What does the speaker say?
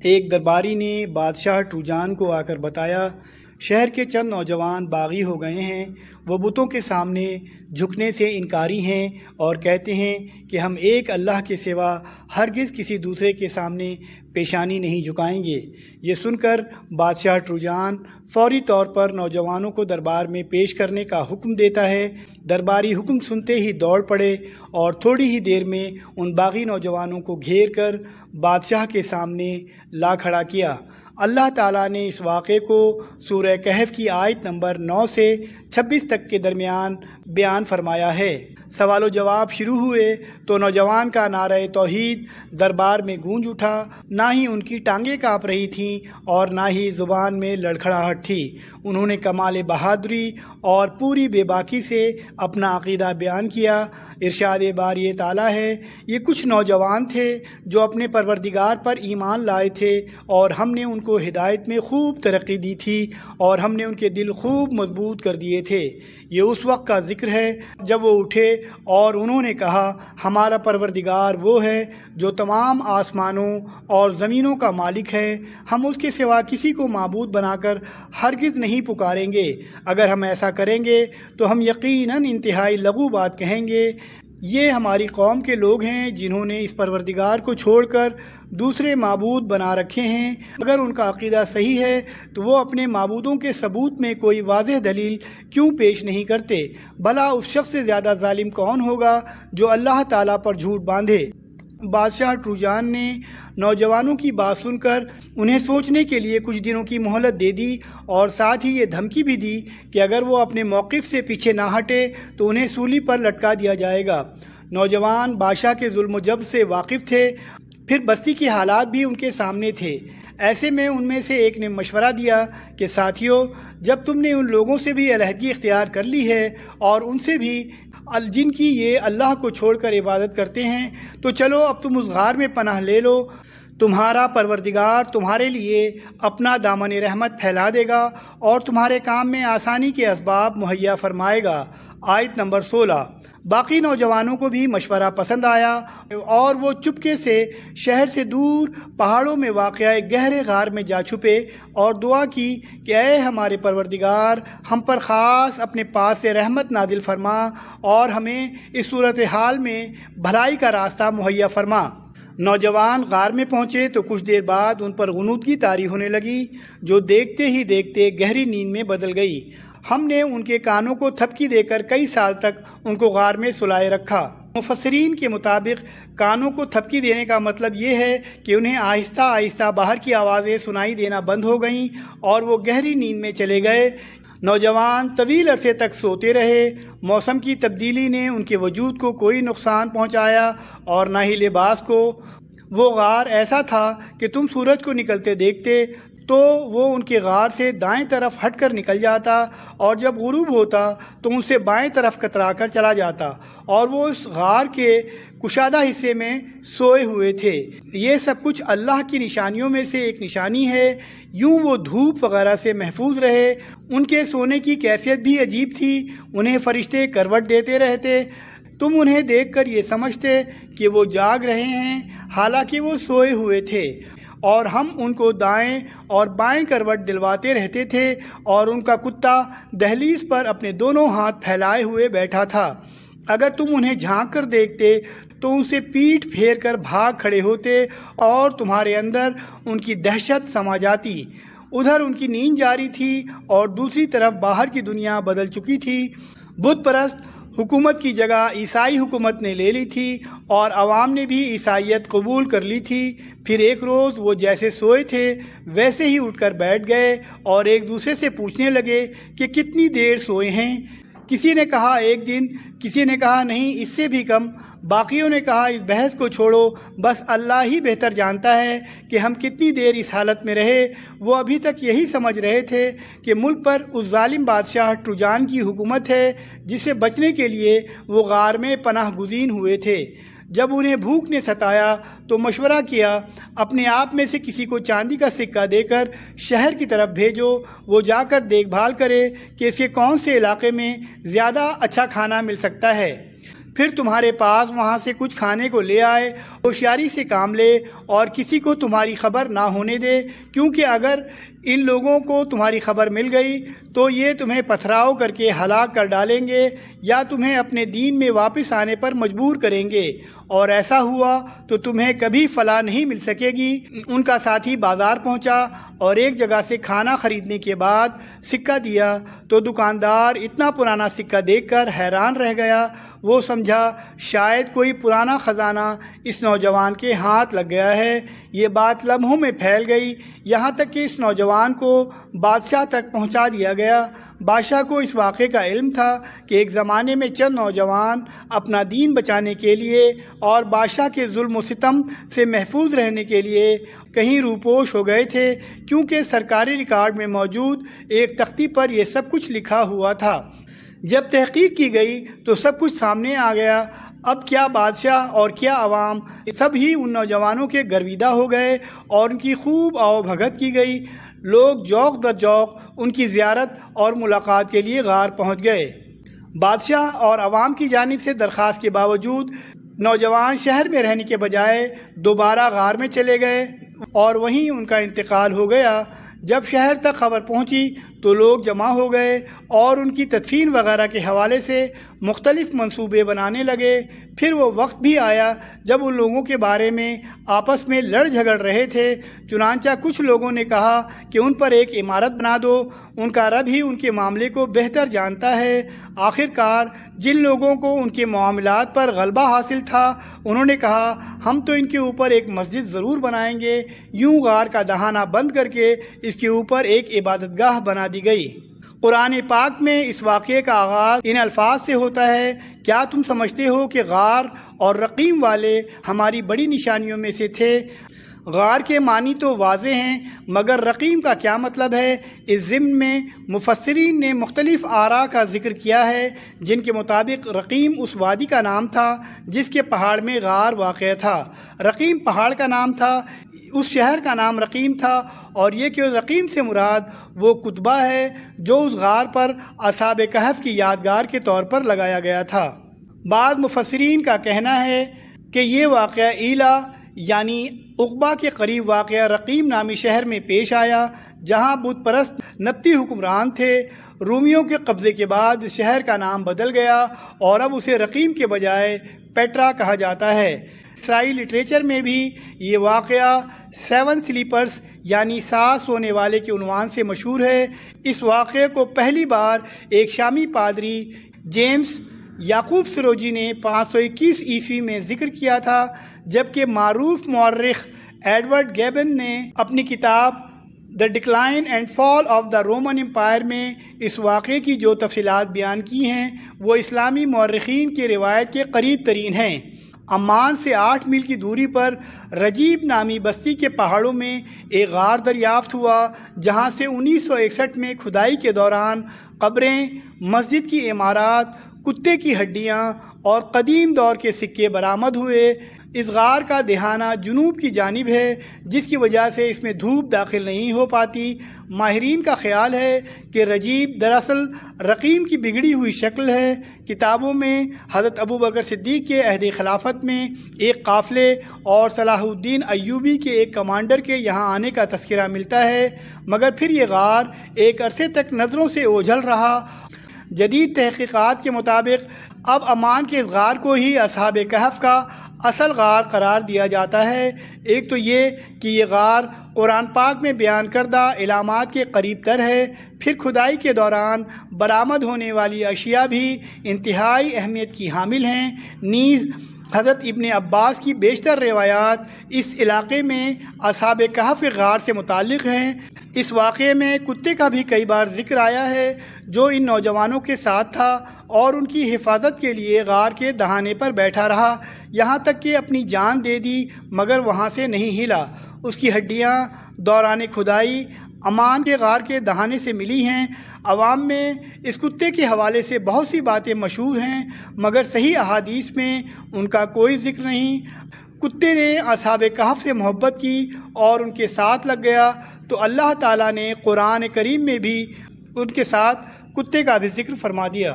ایک درباری نے بادشاہ ٹروجان کو آ کر بتایا، شہر کے چند نوجوان باغی ہو گئے ہیں، وہ بتوں کے سامنے جھکنے سے انکاری ہیں اور کہتے ہیں کہ ہم ایک اللہ کے سوا ہرگز کسی دوسرے کے سامنے پیشانی نہیں جھکائیں گے۔ یہ سن کر بادشاہ ٹروجان فوری طور پر نوجوانوں کو دربار میں پیش کرنے کا حکم دیتا ہے۔ درباری حکم سنتے ہی دوڑ پڑے اور تھوڑی ہی دیر میں ان باغی نوجوانوں کو گھیر کر بادشاہ کے سامنے لا کھڑا کیا۔ اللہ تعالیٰ نے اس واقعے کو سورہ کہف کی آیت نمبر 9 سے 26 تک کے درمیان بیان فرمایا ہے۔ سوال و جواب شروع ہوئے تو نوجوان کا نعرہ توحید دربار میں گونج اٹھا، نہ ہی ان کی ٹانگیں کانپ رہی تھیں اور نہ ہی زبان میں لڑکھڑاہٹ تھی۔ انہوں نے کمال بہادری اور پوری بے باکی سے اپنا عقیدہ بیان کیا۔ ارشاد باری تعالیٰ ہے، یہ کچھ نوجوان تھے جو اپنے پروردگار پر ایمان لائے تھے اور ہم نے ان کو ہدایت میں خوب ترقی دی تھی اور ہم نے ان کے دل خوب مضبوط کر دیے تھے۔ یہ اس وقت کا ذکر ہے جب وہ اٹھے اور انہوں نے کہا، ہمارا پروردگار وہ ہے جو تمام آسمانوں اور زمینوں کا مالک ہے، ہم اس کے سوا کسی کو معبود بنا کر ہرگز نہیں پکاریں گے۔ اگر ہم ایسا کریں گے تو ہم یقیناً انتہائی لغو بات کہیں گے۔ یہ ہماری قوم کے لوگ ہیں جنہوں نے اس پروردگار کو چھوڑ کر دوسرے معبود بنا رکھے ہیں۔ اگر ان کا عقیدہ صحیح ہے تو وہ اپنے معبودوں کے ثبوت میں کوئی واضح دلیل کیوں پیش نہیں کرتے؟ بھلا اس شخص سے زیادہ ظالم کون ہوگا جو اللہ تعالیٰ پر جھوٹ باندھے؟ بادشاہ ٹروجان نے نوجوانوں کی بات سن کر انہیں سوچنے کے لیے کچھ دنوں کی مہلت دے دی اور ساتھ ہی یہ دھمکی بھی دی کہ اگر وہ اپنے موقف سے پیچھے نہ ہٹے تو انہیں سولی پر لٹکا دیا جائے گا۔ نوجوان بادشاہ کے ظلم و جبر سے واقف تھے، پھر بستی کے حالات بھی ان کے سامنے تھے۔ ایسے میں ان میں سے ایک نے مشورہ دیا کہ ساتھیو، جب تم نے ان لوگوں سے بھی علیحدگی اختیار کر لی ہے اور ان سے بھی جن کی یہ اللہ کو چھوڑ کر عبادت کرتے ہیں، تو چلو اب تم اس غار میں پناہ لے لو۔ تمہارا پروردگار تمہارے لیے اپنا دامن رحمت پھیلا دے گا اور تمہارے کام میں آسانی کے اسباب مہیا فرمائے گا۔ آیت نمبر 16۔ باقی نوجوانوں کو بھی مشورہ پسند آیا اور وہ چپکے سے شہر سے دور پہاڑوں میں واقع گہرے غار میں جا چھپے اور دعا کی کہ اے ہمارے پروردگار، ہم پر خاص اپنے پاس سے رحمت نازل فرما اور ہمیں اس صورتحال میں بھلائی کا راستہ مہیا فرما۔ نوجوان غار میں پہنچے تو کچھ دیر بعد ان پر غنودگی طاری ہونے لگی جو دیکھتے ہی دیکھتے گہری نیند میں بدل گئی۔ ہم نے ان کے کانوں کو تھپکی دے کر کئی سال تک ان کو غار میں سلائے رکھا۔ مفسرین کے مطابق کانوں کو تھپکی دینے کا مطلب یہ ہے کہ انہیں آہستہ آہستہ باہر کی آوازیں سنائی دینا بند ہو گئیں اور وہ گہری نیند میں چلے گئے۔ نوجوان طویل عرصے تک سوتے رہے۔ موسم کی تبدیلی نے ان کے وجود کو کوئی نقصان پہنچایا اور نہ ہی لباس کو۔ وہ غار ایسا تھا کہ تم سورج کو نکلتے دیکھتے تو وہ ان کے غار سے دائیں طرف ہٹ کر نکل جاتا اور جب غروب ہوتا تو ان سے بائیں طرف کترا کر چلا جاتا اور وہ اس غار کے کشادہ حصے میں سوئے ہوئے تھے۔ یہ سب کچھ اللہ کی نشانیوں میں سے ایک نشانی ہے۔ یوں وہ دھوپ وغیرہ سے محفوظ رہے۔ ان کے سونے کی کیفیت بھی عجیب تھی، انہیں فرشتے کروٹ دیتے رہتے۔ تم انہیں دیکھ کر یہ سمجھتے کہ وہ جاگ رہے ہیں، حالانکہ وہ سوئے ہوئے تھے، اور ہم ان کو دائیں اور بائیں کروٹ دلواتے رہتے تھے اور ان کا کتا دہلیز پر اپنے دونوں ہاتھ پھیلائے ہوئے بیٹھا تھا۔ اگر تم انہیں جھانک کر دیکھتے تو ان سے پیٹھ پھیر کر بھاگ کھڑے ہوتے اور تمہارے اندر ان کی دہشت سما جاتی۔ ادھر ان کی نیند جاری تھی اور دوسری طرف باہر کی دنیا بدل چکی تھی۔ بت پرست حکومت کی جگہ عیسائی حکومت نے لے لی تھی اور عوام نے بھی عیسائیت قبول کر لی تھی۔ پھر ایک روز وہ جیسے سوئے تھے ویسے ہی اٹھ کر بیٹھ گئے اور ایک دوسرے سے پوچھنے لگے کہ کتنی دیر سوئے ہیں۔ کسی نے کہا 1 دن، کسی نے کہا نہیں اس سے بھی کم۔ باقیوں نے کہا اس بحث کو چھوڑو، بس اللہ ہی بہتر جانتا ہے کہ ہم کتنی دیر اس حالت میں رہے۔ وہ ابھی تک یہی سمجھ رہے تھے کہ ملک پر اس ظالم بادشاہ ٹروجان کی حکومت ہے جس سے بچنے کے لیے وہ غار میں پناہ گزین ہوئے تھے۔ جب انہیں بھوک نے ستایا تو مشورہ کیا، اپنے آپ میں سے کسی کو چاندی کا سکہ دے کر شہر کی طرف بھیجو، وہ جا کر دیکھ بھال کرے کہ اس کے کون سے علاقے میں زیادہ اچھا کھانا مل سکتا ہے۔ پھر تمہارے پاس وہاں سے کچھ کھانے کو لے آئے، ہوشیاری سے کام لے اور کسی کو تمہاری خبر نہ ہونے دے، کیونکہ اگر ان لوگوں کو تمہاری خبر مل گئی تو یہ تمہیں پتھراؤ کر کے ہلاک کر ڈالیں گے یا تمہیں اپنے دین میں واپس آنے پر مجبور کریں گے، اور ایسا ہوا تو تمہیں کبھی فلاح نہیں مل سکے گی۔ ان کا ساتھی بازار پہنچا اور ایک جگہ سے کھانا خریدنے کے بعد سکہ دیا تو دکاندار اتنا پرانا سکہ دیکھ کر حیران رہ گیا۔ وہ سمجھا شاید کوئی پرانا خزانہ اس نوجوان کے ہاتھ لگ گیا ہے۔ یہ بات لمحوں میں پھیل گئی، یہاں تک کہ اس نوجوان کو بادشاہ تک پہنچا دیا گیا۔ بادشاہ کو اس واقعے کا علم تھا کہ ایک زمانے میں چند نوجوان اپنا دین بچانے کے لیے اور بادشاہ کے ظلم و ستم سے محفوظ رہنے کے لیے کہیں روپوش ہو گئے تھے، کیونکہ سرکاری ریکارڈ میں موجود ایک تختی پر یہ سب کچھ لکھا ہوا تھا۔ جب تحقیق کی گئی تو سب کچھ سامنے آ گیا۔ اب کیا بادشاہ اور کیا عوام، سب ہی ان نوجوانوں کے گرویدہ ہو گئے اور ان کی خوب آؤ بھگت کی گئی۔ لوگ جوق در جوق ان کی زیارت اور ملاقات کے لیے غار پہنچ گئے۔ بادشاہ اور عوام کی جانب سے درخواست کے باوجود نوجوان شہر میں رہنے کے بجائے دوبارہ غار میں چلے گئے اور وہیں ان کا انتقال ہو گیا۔ جب شہر تک خبر پہنچی تو لوگ جمع ہو گئے اور ان کی تدفین وغیرہ کے حوالے سے مختلف منصوبے بنانے لگے۔ پھر وہ وقت بھی آیا جب ان لوگوں کے بارے میں آپس میں لڑ جھگڑ رہے تھے۔ چنانچہ کچھ لوگوں نے کہا کہ ان پر ایک عمارت بنا دو، ان کا رب ہی ان کے معاملے کو بہتر جانتا ہے۔ آخر کار جن لوگوں کو ان کے معاملات پر غلبہ حاصل تھا انہوں نے کہا ہم تو ان کے اوپر ایک مسجد ضرور بنائیں گے۔ یوں غار کا دہانہ بند کر کے اس کے اوپر ایک عبادت گاہ بنا دی گئی۔ قرآن پاک میں اس واقعے کا آغاز ان الفاظ سے ہوتا ہے، کیا تم سمجھتے ہو کہ غار اور رقیم والے ہماری بڑی نشانیوں میں سے تھے؟ غار کے معنی تو واضح ہیں، مگر رقیم کا کیا مطلب ہے؟ اس ضمن میں مفسرین نے مختلف آراء کا ذکر کیا ہے، جن کے مطابق رقیم اس وادی کا نام تھا جس کے پہاڑ میں غار واقع تھا۔ رقیم پہاڑ کا نام تھا، اس شہر کا نام رقیم تھا، اور یہ کہ رقیم سے مراد وہ کتبہ ہے جو اس غار پر اصحاب کہف کی یادگار کے طور پر لگایا گیا تھا۔ بعض مفسرین کا کہنا ہے کہ یہ واقعہ ایلا یعنی عقبہ کے قریب واقع رقیم نامی شہر میں پیش آیا، جہاں بت پرست نبطی حکمران تھے۔ رومیوں کے قبضے کے بعد اس شہر کا نام بدل گیا اور اب اسے رقیم کے بجائے پیٹرا کہا جاتا ہے۔ اسرائیلی لٹریچر میں بھی یہ واقعہ 7 سلیپرز یعنی 7 سونے والے کے عنوان سے مشہور ہے۔ اس واقعے کو پہلی بار ایک شامی پادری جیمز یعقوب سروجی نے 521 عیسوی میں ذکر کیا تھا، جبکہ معروف مورخ ایڈورڈ گیبن نے اپنی کتاب the decline and fall of the Roman empire میں اس واقعے کی جو تفصیلات بیان کی ہیں وہ اسلامی مورخین کی روایت کے قریب ترین ہیں۔ عمان سے 8 میل کی دوری پر رجیب نامی بستی کے پہاڑوں میں ایک غار دریافت ہوا، جہاں سے 1961 میں کھدائی کے دوران قبریں، مسجد کی عمارات، کتے کی ہڈیاں اور قدیم دور کے سکے برآمد ہوئے۔ اس غار کا دہانہ جنوب کی جانب ہے، جس کی وجہ سے اس میں دھوپ داخل نہیں ہو پاتی۔ ماہرین کا خیال ہے کہ رجیب دراصل رقیم کی بگڑی ہوئی شکل ہے۔ کتابوں میں حضرت ابوبکر صدیق کے عہد خلافت میں ایک قافلے اور صلاح الدین ایوبی کے ایک کمانڈر کے یہاں آنے کا تذکرہ ملتا ہے، مگر پھر یہ غار ایک عرصے تک نظروں سے اوجھل رہا۔ جدید تحقیقات کے مطابق اب عمان کے اس غار کو ہی اصحاب کہف کا اصل غار قرار دیا جاتا ہے۔ ایک تو یہ کہ یہ غار قرآن پاک میں بیان کردہ علامات کے قریب تر ہے، پھر کھدائی کے دوران برآمد ہونے والی اشیاء بھی انتہائی اہمیت کی حامل ہیں۔ نیز حضرت ابن عباس کی بیشتر روایات اس علاقے میں اصحاب کہف کے غار سے متعلق ہیں۔ اس واقعے میں کتے کا بھی کئی بار ذکر آیا ہے جو ان نوجوانوں کے ساتھ تھا اور ان کی حفاظت کے لیے غار کے دہانے پر بیٹھا رہا، یہاں تک کہ اپنی جان دے دی مگر وہاں سے نہیں ہلا۔ اس کی ہڈیاں دوران کھدائی عمان کے غار کے دہانے سے ملی ہیں۔ عوام میں اس کتے کے حوالے سے بہت سی باتیں مشہور ہیں، مگر صحیح احادیث میں ان کا کوئی ذکر نہیں۔ کتے نے اصحاب کہف سے محبت کی اور ان کے ساتھ لگ گیا تو اللہ تعالیٰ نے قرآن کریم میں بھی ان کے ساتھ کتے کا بھی ذکر فرما دیا۔